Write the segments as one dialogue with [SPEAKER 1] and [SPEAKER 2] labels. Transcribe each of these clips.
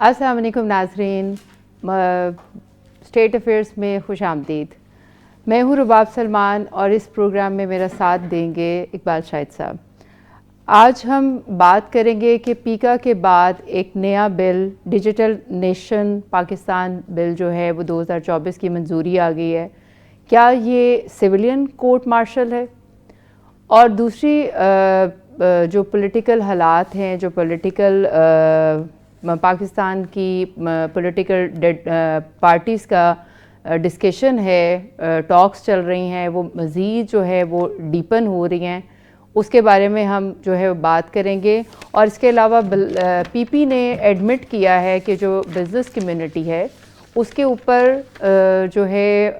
[SPEAKER 1] السلام علیکم ناظرین، اسٹیٹ افیئرس میں خوش آمدید۔ میں ہوں رباب سلمان اور اس پروگرام میں میرا ساتھ دیں گے اقبال شاہد صاحب۔ آج ہم بات کریں گے کہ پیکا کے بعد ایک نیا بل ڈیجیٹل نیشن پاکستان بل جو ہے وہ 2024 کی منظوری آ گئی ہے۔ کیا یہ سویلین کورٹ مارشل ہے؟ اور دوسری جو پولیٹیکل حالات ہیں، جو پولیٹیکل پاکستان کی پولیٹیکل پارٹیز کا ڈسکشن ہے، ٹاکس چل رہی ہیں، وہ مزید جو ہے وہ ڈیپن ہو رہی ہیں، اس کے بارے میں ہم جو ہے بات کریں گے۔ اور اس کے علاوہ پی پی نے ایڈمٹ کیا ہے کہ جو بزنس کمیونٹی ہے اس کے اوپر جو ہے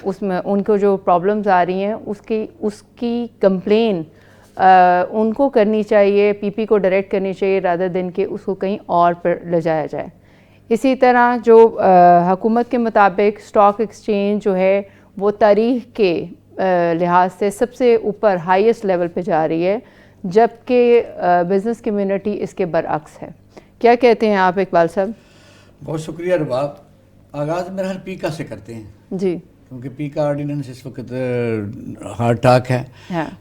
[SPEAKER 1] اس میں ان کو جو پرابلمز آ رہی ہیں اس کی کمپلین ان کو کرنی چاہیے، پی پی کو ڈائریکٹ کرنی چاہیے رادر دین کہ اس کو کہیں اور پر لے جایا جائے۔ اسی طرح جو حکومت کے مطابق اسٹاک ایکسچینج جو ہے وہ تاریخ کے لحاظ سے سب سے اوپر ہائیسٹ لیول پہ جا رہی ہے، جبکہ بزنس کمیونٹی اس کے برعکس ہے۔ کیا کہتے ہیں آپ اقبال صاحب؟
[SPEAKER 2] بہت شکریہ رباب۔ آغاز میرا حل پیکا سے کرتے ہیں
[SPEAKER 1] جی،
[SPEAKER 2] کیونکہ پیکا آرڈیننس اس وقت ہارڈ ٹاک ہے،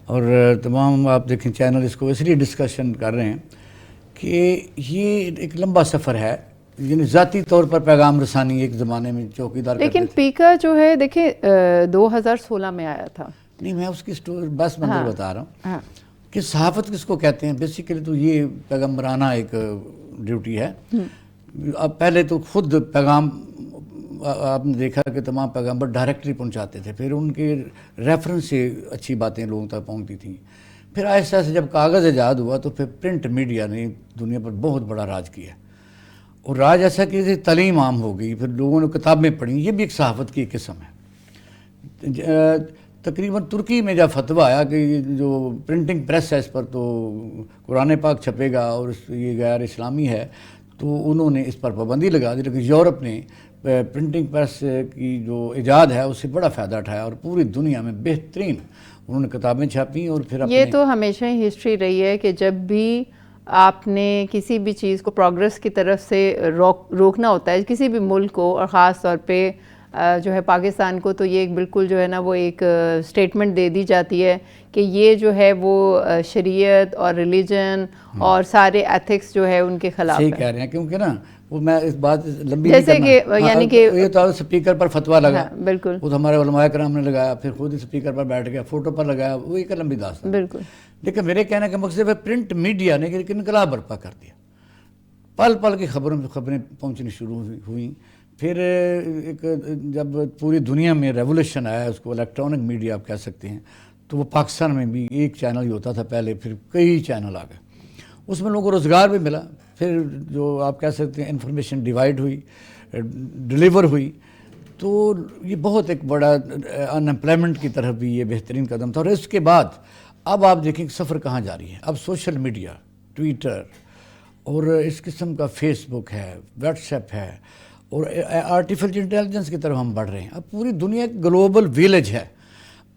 [SPEAKER 2] اور تمام آپ دیکھیں چینل اس کو اس لیے ڈسکشن کر رہے ہیں کہ یہ ایک لمبا سفر ہے، یعنی ذاتی طور پر پیغام رسانی ایک زمانے میں چوکیدار کرتے تھے،
[SPEAKER 1] لیکن پیکا جو ہے دیکھیں 2016 میں آیا تھا۔ نہیں،
[SPEAKER 2] میں اس کی بس منظر بتا رہا ہوں کہ صحافت کس کو کہتے ہیں۔ بیسیکلی تو یہ پیغمبرانہ ایک ڈیوٹی ہے۔ اب پہلے تو خود پیغام آپ نے دیکھا کہ تمام پیغمبر ڈائریکٹلی پہنچاتے تھے، پھر ان کے ریفرنس سے اچھی باتیں لوگوں تک پہنچتی تھیں، پھر آہستہ آہستہ جب کاغذ ایجاد ہوا تو پھر پرنٹ میڈیا نے دنیا پر بہت بڑا راج کیا، اور راج ایسا کہ تعلیم عام ہو گئی، پھر لوگوں نے کتابیں پڑھیں، یہ بھی ایک صحافت کی ایک قسم ہے۔ تقریباً ترکی میں جب فتویٰ آیا کہ جو پرنٹنگ پریس ہے اس پر تو قرآن پاک چھپے گا اور یہ غیر اسلامی ہے، تو انہوں نے اس پر پابندی لگا دی، لیکن یورپ نے پرنٹنگ پریس کی جو ایجاد ہے اس سے بڑا فائدہ اٹھایا اور پوری دنیا میں بہترین انہوں نے کتابیں چھاپیں۔ اور پھر
[SPEAKER 1] یہ تو ہمیشہ ہی ہسٹری رہی ہے کہ جب بھی آپ نے کسی بھی چیز کو پروگریس کی طرف سے روکنا ہوتا ہے کسی بھی ملک کو، اور خاص طور پہ جو ہے پاکستان کو، تو یہ ایک بالکل جو ہے نا وہ ایک سٹیٹمنٹ دے دی جاتی ہے کہ یہ جو ہے وہ شریعت اور ریلیجن اور سارے ایتھکس جو ہے ان کے خلاف ہے۔
[SPEAKER 2] صحیح کہہ رہے ہیں، کیونکہ نا وہ میں اس بات لمبی
[SPEAKER 1] جیسے کہ یعنی کہ
[SPEAKER 2] یہ تو اسپیکر پر فتویٰ لگا،
[SPEAKER 1] بالکل
[SPEAKER 2] وہ ہمارے علماء کرام نے لگایا، پھر خود اسپیکر پر بیٹھ گیا، فوٹو پر لگایا، وہ ایک لمبی داستان۔
[SPEAKER 1] بالکل،
[SPEAKER 2] لیکن میرے کہنے کا مقصد ہے پرنٹ میڈیا نے ایک انقلاب برپا کر دیا، پل پل کی خبریں پہنچنی شروع ہوئیں۔ پھر ایک جب پوری دنیا میں ریولیوشن آیا، اس کو الیکٹرانک میڈیا آپ کہہ سکتے ہیں، تو وہ پاکستان میں بھی ایک چینل ہی ہوتا تھا پہلے، پھر کئی چینل آ گئے، اس میں لوگوں کو روزگار بھی ملا، پھر جو آپ کہہ سکتے ہیں انفارمیشن ڈیوائڈ ہوئی، ڈیلیور ہوئی، تو یہ بہت ایک بڑا ان امپلائمنٹ کی طرف بھی یہ بہترین قدم تھا۔ اور اس کے بعد اب آپ دیکھیں کہ سفر کہاں جا رہی ہے۔ اب سوشل میڈیا، ٹویٹر اور اس قسم کا فیس بک ہے، واٹس ایپ ہے، اور آرٹیفیشل انٹیلیجنس کی طرف ہم بڑھ رہے ہیں۔ اب پوری دنیا ایک گلوبل ویلیج ہے،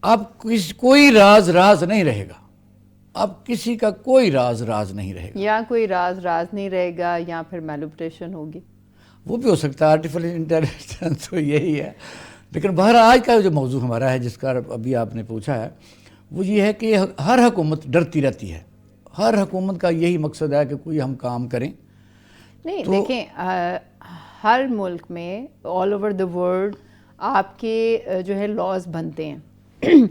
[SPEAKER 2] اب کوئی راز نہیں رہے گا، اب کسی کا کوئی راز نہیں رہے گا،
[SPEAKER 1] یا کوئی راز نہیں رہے گا، یا پھر مینیپولیشن ہوگی، وہ
[SPEAKER 2] بھی ہو سکتا ہے۔ آرٹیفیشل انٹیلیجنس تو یہی ہے، لیکن بہر آج کا جو موضوع ہمارا ہے جس کا ابھی آپ نے پوچھا ہے، وہ یہ ہے کہ ہر حکومت ڈرتی رہتی ہے، ہر حکومت کا یہی مقصد ہے کہ کوئی ہم کام کریں۔
[SPEAKER 1] نہیں دیکھیں، ہر ملک میں آل اوور دا ورلڈ آپ کے جو ہے لاز بنتے ہیں۔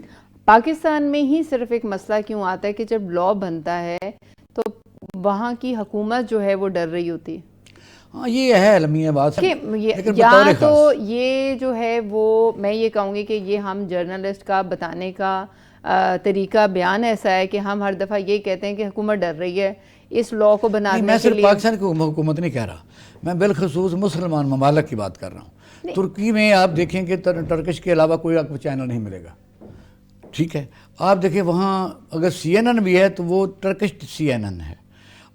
[SPEAKER 1] پاکستان میں ہی صرف ایک مسئلہ کیوں آتا ہے کہ جب لا بنتا ہے تو وہاں کی حکومت جو ہے وہ ڈر رہی ہوتی ہے۔
[SPEAKER 2] ہاں، یہ ہے المیہ بات،
[SPEAKER 1] یا تو یہ جو ہے وہ میں یہ کہوں گی کہ یہ ہم جرنلسٹ کا بتانے کا طریقہ بیان ایسا ہے کہ ہم ہر دفعہ یہ کہتے ہیں کہ حکومت ڈر رہی ہے اس لا کو بنانے کے لیے۔
[SPEAKER 2] میں صرف پاکستان کی حکومت نہیں کہہ رہا، میں بالخصوص مسلمان ممالک کی بات کر رہا ہوں۔ ترکی میں آپ دیکھیں کہ ٹرکش کے علاوہ کوئی آپ کو چینل نہیں ملے گا، ٹھیک ہے؟ آپ دیکھیں وہاں اگر سی این این بھی ہے تو وہ ٹرکش سی این این ہے،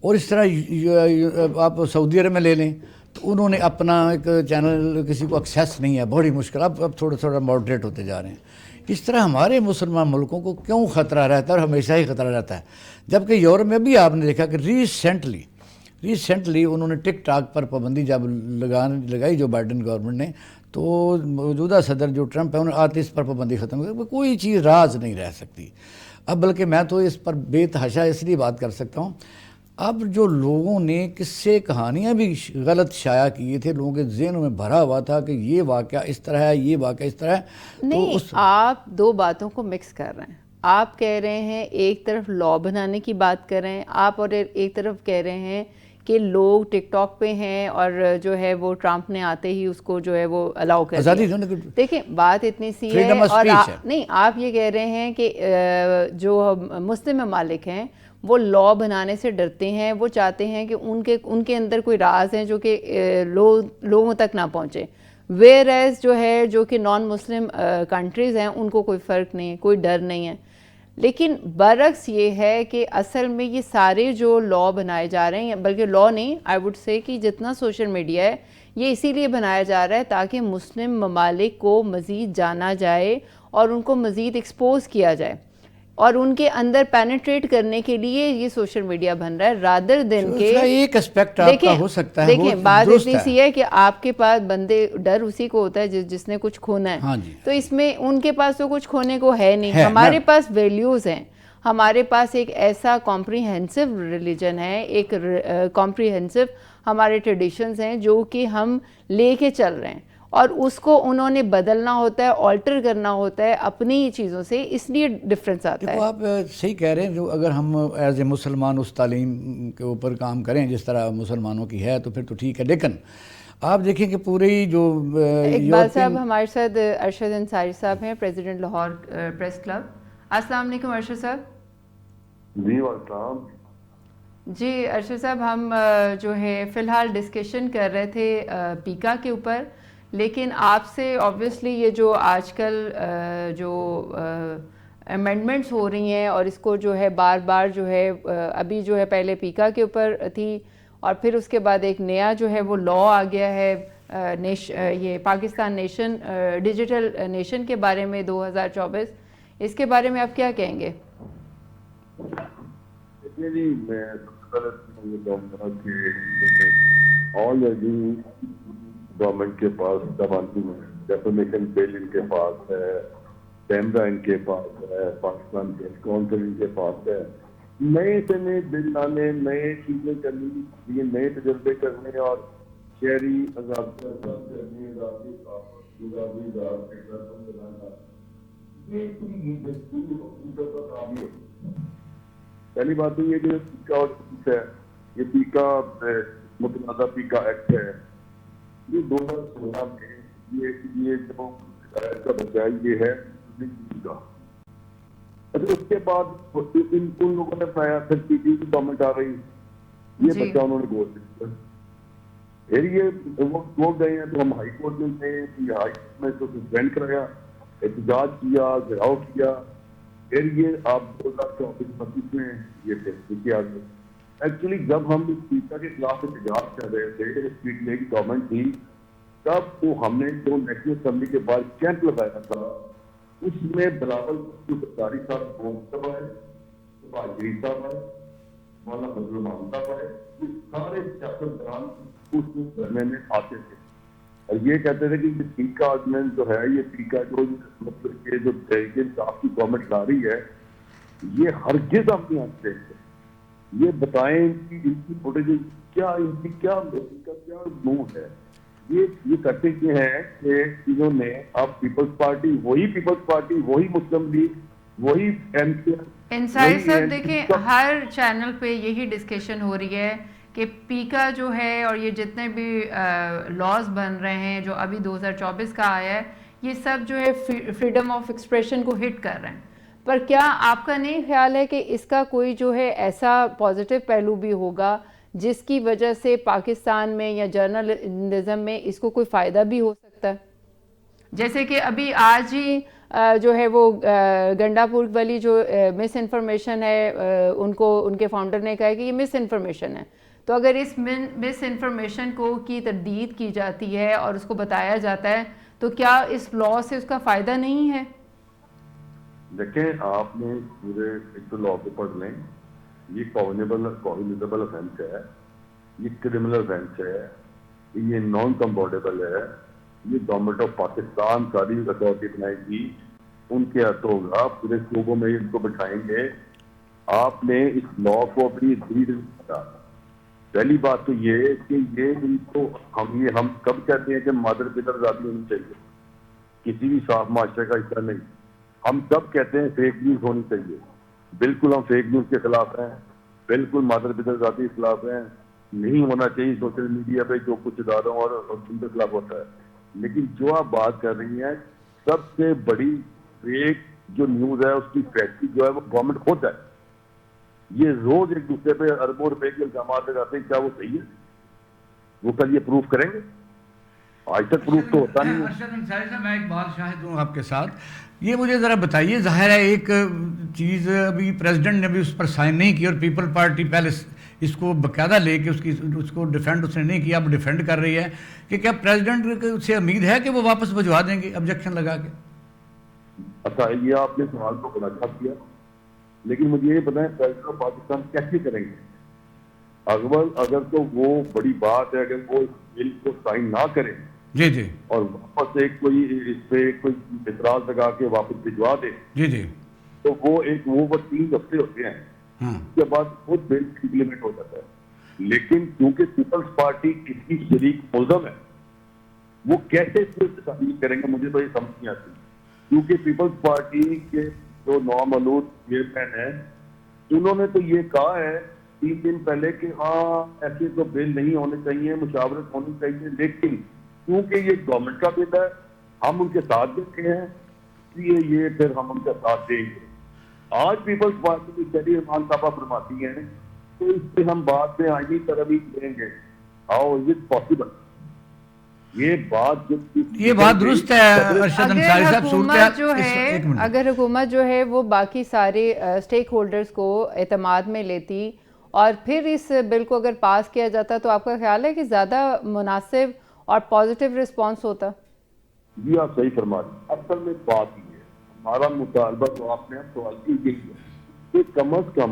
[SPEAKER 2] اور اس طرح آپ سعودی عرب میں لے لیں تو انہوں نے اپنا ایک چینل کسی کو ایکسیس نہیں ہے، بڑی مشکل، اب تھوڑا ماڈریٹ ہوتے جا رہے ہیں۔ اس طرح ہمارے مسلمان ملکوں کو کیوں خطرہ رہتا ہے، اور ہمیشہ ہی خطرہ رہتا ہے، جبکہ یورپ میں بھی آپ نے دیکھا کہ ریسنٹلی ریسنٹلی انہوں نے ٹک ٹاک پر پابندی جب لگائی جو بائیڈن گورنمنٹ نے, تو موجودہ صدر جو ٹرمپ ہے انہوں نے آتے اس پر پابندی ختم کر, کوئی چیز راز نہیں رہ سکتی اب. بلکہ میں تو اس پر بے تحاشا اس لیے بات کر سکتا ہوں, اب جو لوگوں نے قصے کہانیاں بھی غلط شائع کیے تھے, لوگوں کے ذہنوں میں بھرا ہوا تھا کہ یہ واقعہ اس طرح ہے, یہ واقعہ اس طرح ہے.
[SPEAKER 1] نہیں, آپ دو باتوں کو مکس کر رہے ہیں. آپ کہہ رہے ہیں ایک طرف لا بنانے کی بات کر رہے ہیں آپ, اور ایک طرف کہہ رہے ہیں کہ لوگ ٹک ٹاک پہ ہیں اور جو ہے وہ ٹرمپ نے آتے ہی اس کو جو ہے وہ الاؤ کر دیا. دیکھیں بات اتنی سی ہے, اور نہیں آپ یہ کہہ رہے ہیں کہ جو مسلم ممالک ہیں وہ لا بنانے سے ڈرتے ہیں, وہ چاہتے ہیں کہ ان کے اندر کوئی راز ہیں جو کہ لوگوں تک نہ پہنچے, ویئر ایز جو ہے جو کہ نان مسلم کنٹریز ہیں ان کو کوئی فرق نہیں ہے, کوئی ڈر نہیں ہے. لیکن برعکس یہ ہے کہ اصل میں یہ سارے جو لا بنائے جا رہے ہیں, بلکہ لا نہیں, آئی وڈ سے کہ جتنا سوشل میڈیا ہے یہ اسی لیے بنایا جا رہا ہے تاکہ مسلم ممالک کو مزید جانا جائے اور ان کو مزید ایکسپوز کیا جائے, اور ان کے اندر پینیٹریٹ کرنے کے لیے یہ سوشل میڈیا بن رہا ہے, رادر دن کے
[SPEAKER 2] ایک اسپیکٹ آپ کا ہو سکتا ہے.
[SPEAKER 1] دیکھیں بات اتنی سی ہے کہ آپ کے پاس بندے, ڈر اسی کو ہوتا ہے جس نے کچھ کھونا ہے, تو اس میں ان کے پاس تو کچھ کھونے کو ہے نہیں. ہمارے پاس ویلیوز ہیں, ہمارے پاس ایک ایسا کمپریہنسو ریلیجن ہے, ایک کمپریہنسو ہمارے ٹریڈیشنز ہیں جو کہ ہم لے کے چل رہے ہیں, اور اس کو انہوں نے بدلنا ہوتا ہے, آلٹر کرنا ہوتا ہے اپنی چیزوں سے, اس لیے ڈفرینس آتا ہے.
[SPEAKER 2] آپ صحیح کہہ رہے ہیں, جو اگر ہم ایز اے مسلمان اس تعلیم کے اوپر کام کریں جس طرح مسلمانوں کی ہے تو پھر تو ٹھیک ہے. لیکن آپ دیکھیں کہ پوری جو
[SPEAKER 1] اقبال صاحب ہمارے ساتھ ارشد انصاری صاحب ہیں, پریزیڈنٹ لاہور پریس کلب. السلام علیکم ارشد صاحب.
[SPEAKER 3] جی وعلیکم.
[SPEAKER 1] جی ارشد صاحب, ہم جو ہے فی الحال ڈسکشن کر رہے تھے پیکا کے اوپر, لیکن آپ سے آبویسلی یہ جو آج کل جو امینڈمنٹس ہو رہی ہیں اور اس کو جو ہے بار بار جو ہے ابھی جو ہے پہلے پیکا کے اوپر تھی اور پھر اس کے بعد ایک نیا جو ہے وہ لا آ گیا ہے یہ پاکستان نیشن ڈیجیٹل نیشن کے بارے میں 2024, اس کے بارے میں آپ کیا کہیں گے؟
[SPEAKER 3] جی میں آلریڈی گورنمنٹ کے پاس ڈیفامیشن بل ان کے پاس ہے, کیمرا ان کے پاس ہے, پاکستان پریس کونسل ان کے پاس ہے. نئے سے نئے بل لانے, نئے چیزیں کرنی, یہ نئے تجربے کرنے اور شہری آزادی پہلی بات تو یہ کہ پیکا ہے, یہ پیکا متنازع پیکا ایکٹ ہے, یہ 2016 میں یہ جو کا بچہ یہ ہے کا. اچھا اس کے بعد ان لوگوں نے بنایا, پھر پی ٹی کی گورنمنٹ آ رہی, یہ بچہ انہوں نے گود دیا, پھر یہ وہ گود گئے ہیں تو ہم ہائی کورٹ میں گئے, ہائی کورٹ میں تو سسپینڈ کرایا, احتجاج کیا, گھیراؤ کیا, پھر یہ آپ 2024-25 میں یہ فیصلے کیا گیا. ایکچولی جب ہم اس پیکا کے خلاف احتجاج کر رہے تھے, پی ٹی اے کی گورنمنٹ تھی, تب تو ہم نے جو نیشنل اسمبلی کے بعد کیمپ لگایا تھا اس میں بلاول جو سرکاری صاحب صاحب ہے, بھائی صاحب ہے, مولانا فضل الرحمان صاحب ہے, یہ سارے سیاستدان اس میں دھرنے میں آتے تھے اور یہ کہتے تھے کہ یہ پیکا آرڈیننس جو ہے, یہ پیکا جو مطلب کہ جو تحریک انصاف کی گورنمنٹ لا رہی ہے, یہ ہرگز ہم نہیں آتے تھے. یہ بتائیں ان کی فوٹیج کیا, ان کی کیا منہ ہے, یہ کرتے کیا ہیں کہ انہوں نے اب پیپلز پارٹی, وہی مسلم لیگ, وہی ایم سی
[SPEAKER 1] انصاری صاحب دیکھیں ہر چینل پہ یہی ڈسکشن ہو رہی ہے کہ پیکا جو ہے اور یہ جتنے بھی لاز بن رہے ہیں جو ابھی 2024 کا آیا ہے, یہ سب جو ہے فریڈم آف ایکسپریشن کو ہٹ کر رہے ہیں. پر کیا آپ کا نہیں خیال ہے کہ اس کا کوئی جو ہے ایسا پازیٹیو پہلو بھی ہوگا جس کی وجہ سے پاکستان میں یا جرنلزم میں اس کو کوئی فائدہ بھی ہو سکتا ہے؟ جیسے کہ ابھی آج ہی جو ہے وہ گنڈا پور والی جو مس انفارمیشن ہے, ان کے فاؤنڈر نے کہا ہے کہ یہ مس انفارمیشن ہے, تو اگر اس مس انفارمیشن کو کی تردید کی جاتی ہے اور اس کو بتایا جاتا ہے تو کیا اس لا سے اس کا فائدہ نہیں ہے؟
[SPEAKER 3] دیکھیں آپ نے پورے ایک تو لا کو پڑھ لیں, یہ کوگنیبل افینس ہے, یہ کرمنل offense ہے, یہ نان کمپورٹیبل ہے, یہ گورنمنٹ آف پاکستان ساری اتھارٹی بنائے گی, ان کے ہاتھ ہوگا, پورے صوبوں میں ان کو بٹھائیں گے. آپ نے اس لا کو اپنی ریڈ کیا. پہلی بات تو یہ ہے کہ یہ تو ہم کب کہتے ہیں کہ مادر پتر آزادی ہونی چاہیے, کسی بھی صاف معاشرے کا حصہ نہیں. ہم کب کہتے ہیں فیک نیوز ہونی چاہیے, بالکل ہم فیک نیوز کے خلاف ہیں, بالکل مادر پتر آزادی کے خلاف ہیں, نہیں ہونا چاہیے سوشل میڈیا پہ جو کچھ اداروں اور ان کے خلاف ہوتا ہے. لیکن جو آپ بات کر رہی ہیں, سب سے بڑی فیک جو نیوز ہے اس کی فیکٹری جو ہے وہ گورنمنٹ خود ہے. یہ روز ایک دوسرے پہ اربوں روپے کے الزامات لگاتے ہیں, کیا وہ صحیح ہے؟ وہ کل یہ پروف کریں گے؟ آج تک پروف تو ہوتا نہیں ہے.
[SPEAKER 2] ارشد انصاری صاحب, میں ایک بات شاہد ہوں آپ کے ساتھ. یہ مجھے ذرا بتائیے, ظاہر ہے ایک چیز ابھی پریزیڈنٹ نے بھی اس پر سائن نہیں کی, اور پیپل پارٹی پہلے اس کو باقاعدہ لے کے اس کو ڈیفینڈ اس نے نہیں کیا, اب ڈیفینڈ کر رہی ہے کہ کیا پریزیڈنٹ سے امید ہے کہ وہ واپس بھجوا دیں گے آبجیکشن لگا کے؟
[SPEAKER 3] اچھا, یہ آپ نے سوال کو بڑا اچھا کیا, لیکن مجھے یہ بتائیں پریزیڈنٹ آف پاکستان کیسے کریں گے؟ اگر تو وہ بڑی بات ہے, اگر وہ اس بل کو سائن نہ کریں
[SPEAKER 2] جی جی,
[SPEAKER 3] اور واپس ایک کوئی اس پہ کوئی اعتراض لگا کے واپس بھجوا دے,
[SPEAKER 2] جی جی,
[SPEAKER 3] تو وہ 3 ہفتے ہوتے ہیں, اس کے بعد خود بل امپلیمنٹ ہو جاتا ہے. لیکن کیونکہ پیپلز پارٹی اس کی شریک ملزم ہے, وہ کیسے تعمیل کریں گے مجھے تو یہ سمجھ نہیں آتی. کیونکہ پیپلز پارٹی کے جو نومولود چیئرمین ہیں, انہوں نے تو یہ کہا ہے 3 دن پہلے کہ ہاں ایسے تو بل نہیں ہونے چاہیے, مشاورت ہونی چاہیے, لیکن کیونکہ یہ گورنمنٹ کا بل ہے, ہم ان کے ساتھ دیکھتے ہیں, اس لیے یہ پھر ہم ان کا ساتھ دیں گے. آج پیپلز پارٹی کی شہری رحمان صاحبہ فرماتی ہیں تو اس پہ ہم بعد میں آئینی ترغیب دیں گے. How is it possible? یہ بات
[SPEAKER 2] درست ہے ارشد انصاری صاحب.
[SPEAKER 1] حکومت جو ہے, اگر حکومت جو ہے وہ باقی سارے اسٹیک ہولڈرز کو اعتماد میں لیتی اور پھر اس بل کو اگر پاس کیا جاتا, تو آپ کا خیال ہے کہ زیادہ مناسب اور پازیٹیو رسپانس ہوتا؟
[SPEAKER 3] جی آپ صحیح فرما رہے ہیں. اصل میں بات یہ ہے, ہمارا مطالبہ تو آپ نے سوال کی یہی ہے کہ کم از کم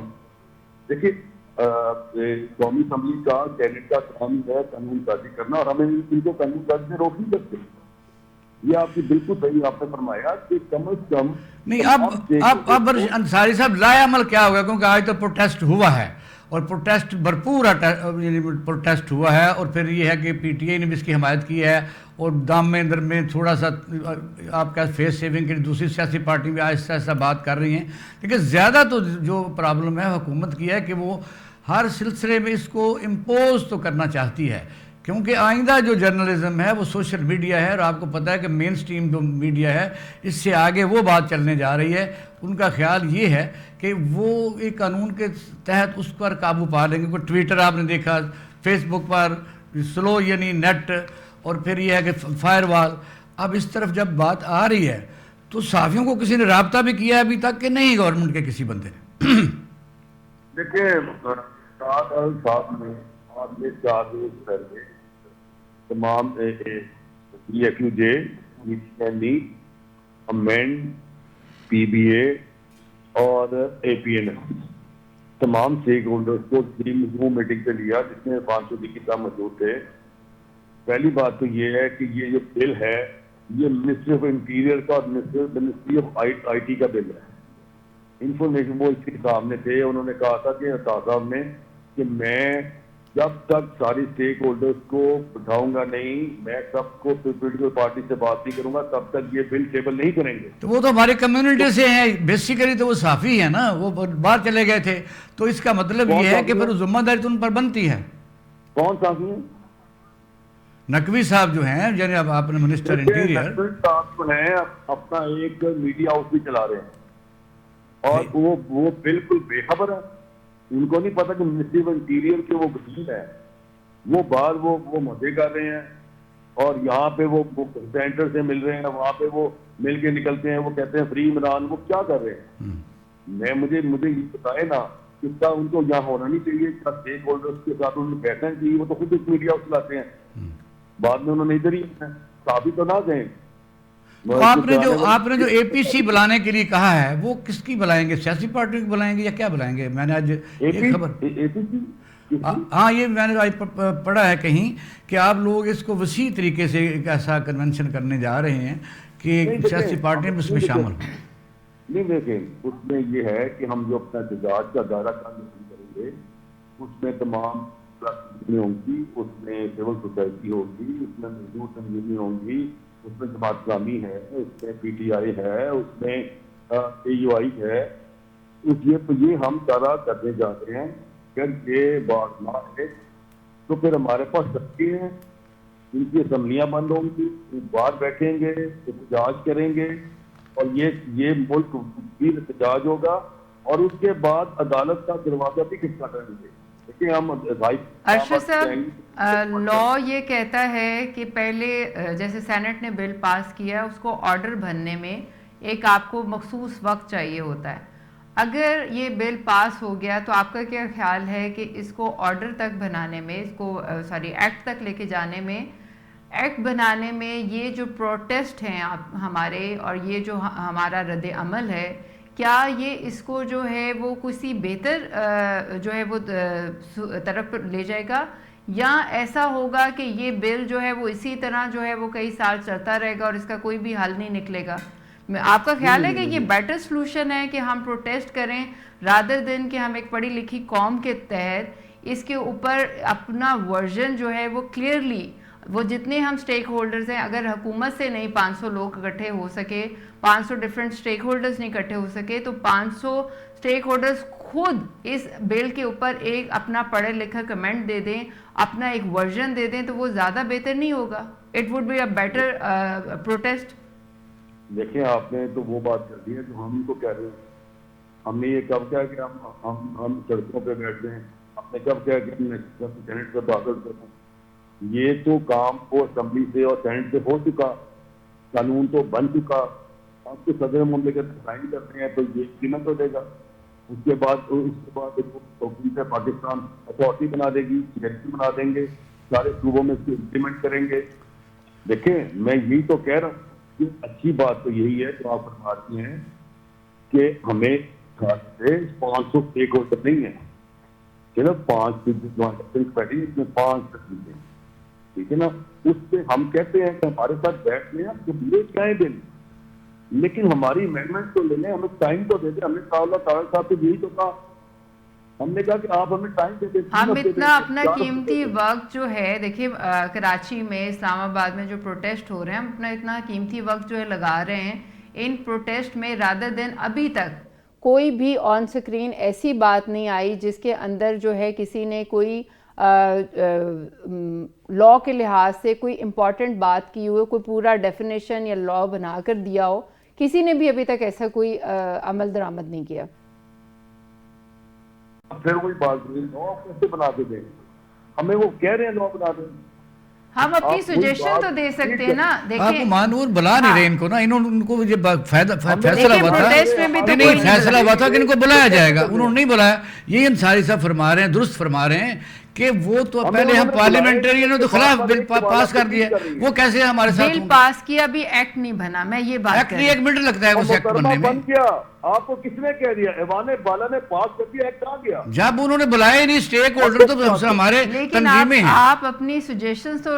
[SPEAKER 3] دیکھیے قومی اسمبلی کا سینٹ کا کام ہے قانون سازی کرنا, اور ہمیں ان کو قانون سازی سے روک نہیں سکتے. یہ آپ کی بالکل صحیح آپ نے فرمایا کہ کم از کم
[SPEAKER 2] نہیں. اب انصاری صاحب لائے عمل کیا ہوگا, کیونکہ آج تو پروٹیسٹ ہوا ہے, اور پروٹیسٹ بھرپور پروٹیسٹ ہوا ہے, اور پھر یہ ہے کہ پی ٹی آئی نے بھی اس کی حمایت کی ہے, اور دام میں اندر میں تھوڑا سا آپ کا فیس سیونگ کے دوسری سیاسی پارٹی بھی آہستہ آہستہ بات کر رہی ہیں. لیکن زیادہ تو جو پرابلم ہے حکومت کی ہے کہ وہ ہر سلسلے میں اس کو امپوز تو کرنا چاہتی ہے, کیونکہ آئندہ جو جرنلزم ہے وہ سوشل میڈیا ہے, اور آپ کو پتہ ہے کہ مین سٹریم جو میڈیا ہے اس سے آگے وہ بات چلنے جا رہی ہے. ان کا خیال یہ ہے کہ وہ ایک قانون کے تحت اس پر قابو پا لیں گے. کوئی ٹویٹر آپ نے دیکھا, فیس بک پر سلو یعنی نیٹ, اور پھر یہ ہے کہ فائر وال. اب اس طرف جب بات آ رہی ہے تو صحافیوں کو کسی نے رابطہ بھی کیا ہے ابھی تک کہ نہیں گورنمنٹ کے کسی بندے نے؟
[SPEAKER 3] دیکھیں صاحب نے آپ نے 4 روز پہلے تمام EFUJ, امینڈ, PBA اور APNS تمام اسٹیک ہولڈرز کو زوم میٹنگ پہ لیا, جس میں عرفان صدیقی صاحب موجود تھے. پہلی بات تو یہ ہے کہ یہ جو بل ہے یہ منسٹری آف انٹیریئر کا اور منسٹری آف آئی ٹی کا بل ہے. انفارمیشن وہ اس کے سامنے تھے, انہوں نے کہا تھا کہ صاحب نے کہ میں جب تک ساری اسٹیک ہولڈرز کو بٹھاؤں گا نہیں, میں سب کو پولیٹیکل پارٹی سے بات نہیں کروں گا, تب تک یہ بل ٹیبل نہیں کریں گے.
[SPEAKER 2] تو وہ تو ہماری کمیونٹی سے ہیں بیسیکلی, تو وہ صحافی ہیں نا, وہ باہر چلے گئے تھے, تو اس کا مطلب یہ ہے کہ پھر ذمہ داری تو ان پر بنتی ہے.
[SPEAKER 3] کون صحافی ہیں؟
[SPEAKER 2] نقوی صاحب جو ہیں, یعنی اب آپ نے منسٹر انٹیریئر
[SPEAKER 3] صاحب جو ہیں اپنا ایک میڈیا ہاؤس بھی چلا رہے ہیں, اور وہ بالکل بے خبر ہے. ان کو نہیں پتا کہ منسٹری آف انٹیریئر کے وہ وکیل ہے, وہ باہر وہ مدعے کر رہے ہیں, اور یہاں پہ وہ سینٹر سے مل رہے ہیں, وہاں پہ وہ مل کے نکلتے ہیں, وہ کہتے ہیں فری عمران. وہ کیا کر رہے ہیں؟ مجھے یہ بتائے نا کہ کیا ان کو یہاں ہونا نہیں چاہیے, کیا اسٹیک ہولڈرز کے ساتھ انہیں بیٹھنا چاہیے؟ وہ تو خود ایک میڈیا ہاؤس چلاتے ہیں, بعد میں انہوں نے ادھر ہی صحافی تو نہ گئے.
[SPEAKER 2] آپ نے جو APC بلانے کے لیے کہا ہے وہ کس کی بلائیں گے, سیاسی پارٹی کی بلائیں گے یا کیا بلائیں گے؟ میں نے آج ایک خبر ہاں یہ میں نے پڑھا ہے کہیں کہ آپ لوگ اس کو وسیع طریقے سے ایک ایسا کنونشن کرنے جا رہے ہیں کہ سیاسی پارٹیاں اس میں شامل ہوں.
[SPEAKER 3] نہیں دیکھیں اس میں یہ ہے کہ ہم جو اپنا احتجاج کا دائرہ کریں گے اس میں تمام ہوں گی, اس میں سول سوسائٹی ہوگی, اس میں مزدور تنظیمیں ہوں گی, اس میں جماعت اسلامی ہے, اس میں پی ٹی آئی ہے, اس میں اے یو آئی ہے. یہ ہم سارا کرنے جا رہے ہیں. اگر یہ بات نہ ہے تو پھر ہمارے پاس سختی ہیں, ان کی اسمبلیاں بند ہوں گی, باہر بیٹھیں گے, احتجاج کریں گے, اور یہ ملک بھی احتجاج ہوگا, اور اس کے بعد عدالت کا دروازہ بھی کس کا کریں گے.
[SPEAKER 1] ارشد صاحب, لا یہ کہتا ہے کہ پہلے جیسے سینٹ نے بل پاس کیا اس کو آرڈر بننے میں ایک آپ کو مخصوص وقت چاہیے ہوتا ہے. اگر یہ بل پاس ہو گیا تو آپ کا کیا خیال ہے کہ اس کو آرڈر تک بنانے میں, اس کو ایکٹ تک لے کے جانے میں, ایکٹ بنانے میں یہ جو پروٹیسٹ ہیں ہمارے اور یہ جو ہمارا رد عمل ہے, کیا یہ اس کو جو ہے وہ کسی بہتر جو ہے وہ طرف لے جائے گا, یا ایسا ہوگا کہ یہ بل جو ہے وہ اسی طرح جو ہے وہ کئی سال چلتا رہے گا اور اس کا کوئی بھی حل نہیں نکلے گا؟ آپ کا خیال ہے کہ یہ بیٹر سلوشن ہے کہ ہم پروٹیسٹ کریں رادر دن کہ ہم ایک پڑھی لکھی قوم کے تحت اس کے اوپر اپنا ورژن جو ہے وہ کلیئرلی, وہ جتنے ہم سٹیک ہولڈرز ہیں, اگر حکومت سے نہیں 500 لوگ اکٹھے ہو سکے, 500 ڈیفرنٹ سٹیک ہولڈرز نہیں اکٹھے ہو سکے, تو 500 سٹیک ہولڈرز خود اس بل کے اوپر ایک اپنا پڑھے لکھا کمنٹ دے دیں, اپنا ایک ورژن دے دیں, تو وہ زیادہ بہتر نہیں ہوگا؟ It would be a better protest.
[SPEAKER 3] دیکھیں آپ نے تو وہ بات کر دی ہے جو ہم ان کو کہہ رہے ہیں. ہم نے یہ کب کیا کہ ہم سڑکوں پہ بیٹھ جائیں, ہم نے کب کیا کہ سینٹ سے داخل کریں. یہ تو کام وہ اسمبلی سے اور سینٹ سے ہو چکا, قانون تو بن چکا. آپ کے صدر مملکت سائن کرتے ہیں تو یہ قیمت ہو دے گا. اس کے بعد حکومت پاکستان اتھارٹی بنا دے گی, بنا دیں گے, سارے صوبوں میں اس کو امپلیمنٹ کریں گے. دیکھیں میں یہی تو کہہ رہا ہوں, اچھی بات تو یہی ہے جو آپ فرماتی ہیں کہ ہمیں 500 سٹیک ہولڈر نہیں ہے, صرف 5 بیٹھی اس میں 5 چیزیں, ٹھیک ہے نا. اس سے ہم کہتے ہیں کہ ہمارے ساتھ بیٹھ لیں, آپ کو چاہیں دیں, لیکن ہماری امینڈمنٹ تو لے لیں, ہمیں ٹائم تو دے دیں. ہم نے طاہر صاحب سے یہی تو کہا, ہم نے کہا کہ آپ ہمیں ٹائم دے دیں.
[SPEAKER 1] ہم اتنا اپنا قیمتی وقت جو ہے, دیکھیے کراچی میں, اسلام آباد میں جو پروٹیسٹ ہو رہے ہیں, ہم اپنا اتنا قیمتی وقت جو ہے لگا رہے ہیں ان پروٹیسٹ میں, رادر دن ابھی تک کوئی بھی آن سکرین ایسی بات نہیں آئی جس کے اندر جو ہے کسی نے کوئی لا کے لحاظ سے کوئی امپورٹنٹ بات کی ہو, کوئی پورا ڈیفینیشن یا لا بنا کر دیا ہو. کسی نے بھی ابھی تک ایسا کوئی عمل درآمد نہیں کیا.
[SPEAKER 3] پھر وہی بات لا کیسے بنا کے دیں, ہمیں وہ کہہ رہے ہیں لا بنا دیں.
[SPEAKER 1] ہم اپنی سجیشن تو دے سکتے ہیں نا.
[SPEAKER 2] آپ کو مانور بلا نہیں رہے ان کو نا, ان کو یہ فیصلہ ہوا تھا, نہیں فیصلہ ہوا تھا کہ ان کو بلایا جائے گا, انہوں نے نہیں بلایا. یہ انصاری صاحب فرما رہے ہیں, درست فرما رہے ہیں کہ وہ تو پہلے ہم پارلیمنٹری نے تو خلاف بل پاس کر دیا, وہ کیسے ہمارے ساتھ
[SPEAKER 1] بل پاس کیا بھی ایکٹ نہیں بنا. میں یہ بات کر رہی ہوں,
[SPEAKER 2] 1 منٹ لگتا ہے اس ایکٹ بننے میں.
[SPEAKER 3] آپ کو کس نے کہہ دیا, ایوان بالا نے پاس کر دیا, ایکٹ آ گیا.
[SPEAKER 2] جب انہوں نے بلائے نہیں اسٹیک ہولڈر تو ہمارے تنظیمیں ہیں.
[SPEAKER 1] آپ اپنی سجیشنز تو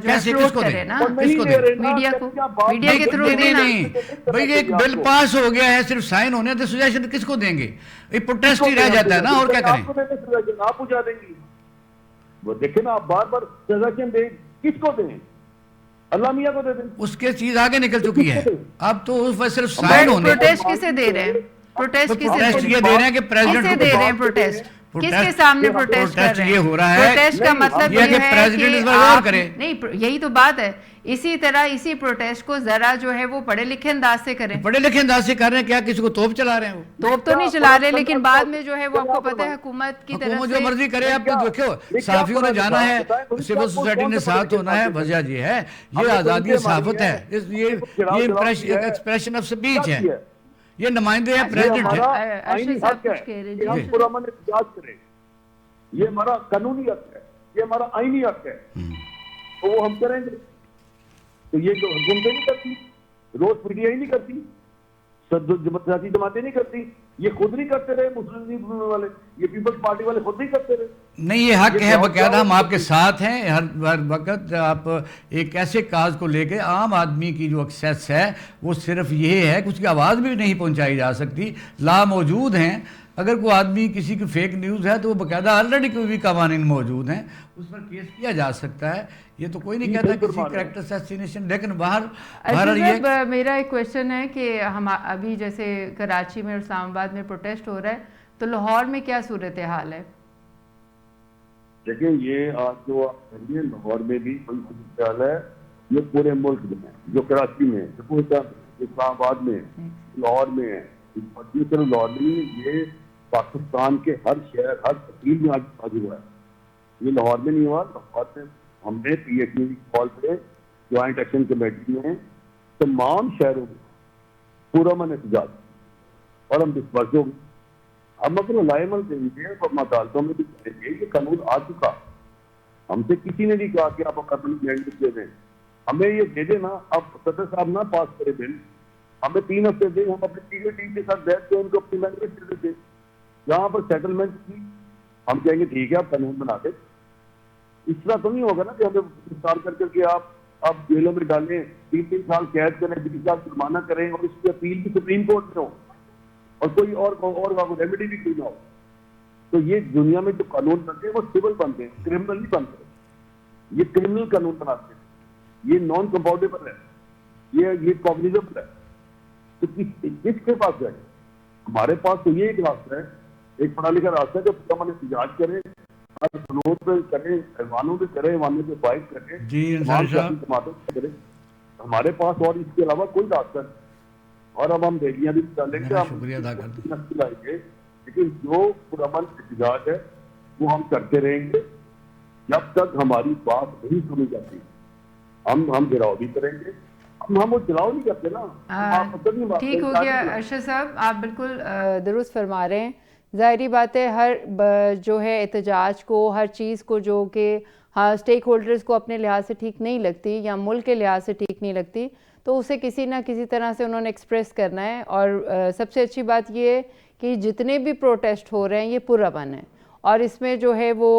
[SPEAKER 1] جو ہے فلوٹ کریں نا میڈیا کو, میڈیا کے تھرو دیں.
[SPEAKER 2] نہیں بھئی ایک بل پاس ہو گیا ہے, صرف سائن ہونے تو سجیشن کس کو دیں گے؟ یہ پروٹیسٹ ہی رہ جاتا ہے نا, اور کیا کریں.
[SPEAKER 3] آپ پوچھا دیں گی, وہ دیکھیں نا, آپ بار بار سجیشن دیں, کس کو دیں؟ اللہ میاں کو دے دیں.
[SPEAKER 2] اس کے چیز آگے نکل چکی ہے, اب تو صرف سائن ہونے.
[SPEAKER 1] پروٹیسٹ کسے دے رہے ہیں؟ پروٹیسٹ
[SPEAKER 2] یہ دے رہے ہیں کہ پریزیڈنٹ
[SPEAKER 1] دے رہے ہیں پروٹیسٹ, کس کے سامنے پروٹیسٹ کر رہے ہیں؟
[SPEAKER 2] یہ ہو رہا ہے
[SPEAKER 1] پروٹیسٹ کا مطلب یہ ہے
[SPEAKER 2] پریزیڈنٹ
[SPEAKER 1] کہ
[SPEAKER 2] اس پر غور کرے.
[SPEAKER 1] نہیں, یہی تو بات ہے. اسی طرح اسی پروٹیسٹ کو ذرا جو ہے وہ پڑھے لکھے انداز سے کریں.
[SPEAKER 2] پڑھے لکھے انداز سے کر رہے ہیں, کیا کسی کو توپ چلا رہے ہیں؟ وہ
[SPEAKER 1] توپ تو نہیں چلا رہے, لیکن بعد میں جو ہے وہ آپ کو پتہ ہے حکومت کی طرف سے
[SPEAKER 2] جو مرضی کرے. اب تو دیکھو صحافیوں نے جانا ہے, سول سوسائٹی نے ساتھ ہونا ہے, وجہ یہ ہے یہ آزادی صحافت ہے, یہ ایکسپریشن آف سپیچ ہے, یہ نمائندے ہیں, پریزیڈنٹ ہے.
[SPEAKER 3] ہم پرامن احتجاج کریں, یہ ہمارا قانونی حق ہے, یہ ہمارا آئینی حق ہے, تو وہ ہم کریں گے. تو یہ جو حکومتیں نہیں کرتی, روز میڈیا ہی نہیں کرتی, سیاسی جماعتیں نہیں کرتی, یہ خود نہیں کرتے رہے مسلم لیگ والے, یہ پیپلز پارٹی والے خود نہیں کرتے رہے.
[SPEAKER 2] نہیں, یہ حق ہے باقاعدہ, ہم آپ کے ساتھ ہیں ہر وقت. آپ ایک ایسے کاز کو لے کے عام آدمی کی جو ایکسیس ہے وہ صرف یہ ہے کہ اس کی آواز بھی نہیں پہنچائی جا سکتی. لا موجود ہیں, اگر کوئی آدمی کسی کی فیک نیوز ہے تو وہ باقاعدہ آلریڈی کوئی بھی قوانین موجود ہیں, اس پر کیس کیا جا سکتا ہے. یہ تو کوئی نہیں کہتا کسی کریکٹر اسیسینیشن. لیکن باہر
[SPEAKER 1] میرا ایک کویشچن ہے کہ ہم ابھی جیسے کراچی میں اور اسلام آباد میں پروٹیسٹ ہو رہا ہے, تو لاہور میں کیا صورتحال ہے؟
[SPEAKER 3] دیکھیں, یہ آج جو آپ کہیے لاہور میں بھی کوئی صورتحال ہے, یہ پورے ملک میں, جو کراچی میں, اسلام آباد میں, لاہور میں ہے. صرف لاہور نہیں, یہ پاکستان کے ہر شہر, ہر تحصیل میں آج ہوا ہے. یہ لاہور میں نہیں ہوا. لاہور میں ہم نے پی ایچ ڈی کال پہ جوائنٹ ایکشن کمیٹی میں تمام شہروں میں پرامن احتجاج, اور ہم ڈسپرس ہو گئے. ہم اپنا لائے عمل دیں گے اور عدالتوں میں بھی کریں گے. یہ قانون آ چکا, ہم سے کسی نے نہیں کہا کہ آپ اپنی مینڈیٹ دے دیں. ہمیں یہ دے دیں نا, اب صدر صاحب نہ پاس کرے بل, ہمیں 3 ہفتے دیں, ہم اپنی ٹیچر ٹیم کے ساتھ بیٹھ کے ان کو اپنی مینڈیٹ دے دیتے. جہاں پر سیٹلمنٹ کی ہم کہیں گے ٹھیک ہے آپ قانون بنا دیں. اس طرح تو نہیں ہوگا نا کہ ہمیں گرفتار کر کر کے آپ جیلوں میں ڈالیں, 3 سال قید کریں, 20 سال جرمانہ کریں, اور اس کی اپیل بھی سپریم کورٹ میں ہو, اور کوئی اور ریمیڈی بھی کوئی نہ ہو. تو یہ دنیا میں جو قانون بنتے ہیں وہ سول بنتے ہیں, کرمنل نہیں بنتے. یہ کرمنل قانون بناتے ہیں, یہ نان کمپاؤنڈیبل ہے, یہ کاگنیزبل ہے. تو کس کے پاس جائے؟ ہمارے پاس تو یہ ایک راستہ ہے, ایک پڑھا لکھا راستہ ہے جو پرامن احتجاج کرے, ہر قانون پہ کرے, ایوانوں پہ کرے, ایوانوں پہ فائٹ کرے,
[SPEAKER 2] جی انصاری صاحب,
[SPEAKER 3] کرے. ہمارے پاس اور اس کے علاوہ کوئی راستہ نہیں. اور اب ہم ریلیاں بھی ڈالیں گے,
[SPEAKER 2] شکریہ ادا کرتے ہیں.
[SPEAKER 3] لائیں گے, لیکن جو پرامن احتجاج ہے وہ ہم کرتے رہیں گے جب تک ہماری بات نہیں سنی جاتی. ہم گراؤ بھی کریں گے. ہم وہ چلاؤ نہیں کرتے نا.
[SPEAKER 1] ٹھیک ہو گیا ارشد صاحب, آپ بالکل درست فرما رہے ہیں. ظاہری بات ہے, ہر جو ہے احتجاج کو, ہر چیز کو جو کہ ہاں اسٹیک ہولڈرز کو اپنے لحاظ سے ٹھیک نہیں لگتی یا ملک کے لحاظ سے ٹھیک نہیں لگتی, تو اسے کسی نہ کسی طرح سے انہوں نے ایکسپریس کرنا ہے. اور سب سے اچھی بات یہ ہے کہ جتنے بھی پروٹیسٹ ہو رہے ہیں یہ پرامن ہیں, اور اس میں جو ہے وہ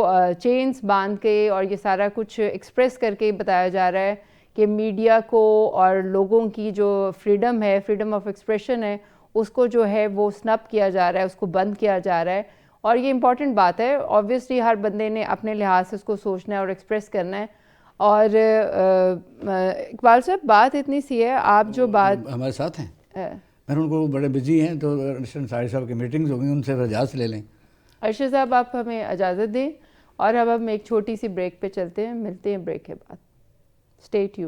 [SPEAKER 1] چینز باندھ کے اور یہ سارا کچھ ایکسپریس کر کے بتایا جا رہا ہے کہ میڈیا کو اور لوگوں کی جو فریڈم ہے, فریڈم آف ایکسپریشن ہے, اس کو جو ہے وہ سنپ کیا جا رہا ہے, اس کو بند کیا جا رہا ہے. اور یہ امپورٹنٹ بات ہے, آبویسلی ہر بندے نے اپنے لحاظ سے اس کو سوچنا ہے اور ایکسپریس کرنا ہے. اور اقبال صاحب بات اتنی سی ہے, آپ جو بات
[SPEAKER 2] ہمارے ساتھ ہیں, میں ان کو بڑے بزی ہیں تو انصاری صاحب کی میٹنگز ہو گئی, ان سے اجازت لے لیں.
[SPEAKER 1] ارشد صاحب آپ ہمیں اجازت دیں, اور اب ہم ایک چھوٹی سی بریک پہ چلتے ہیں, ملتے ہیں بریک کے بعد. Stay tune.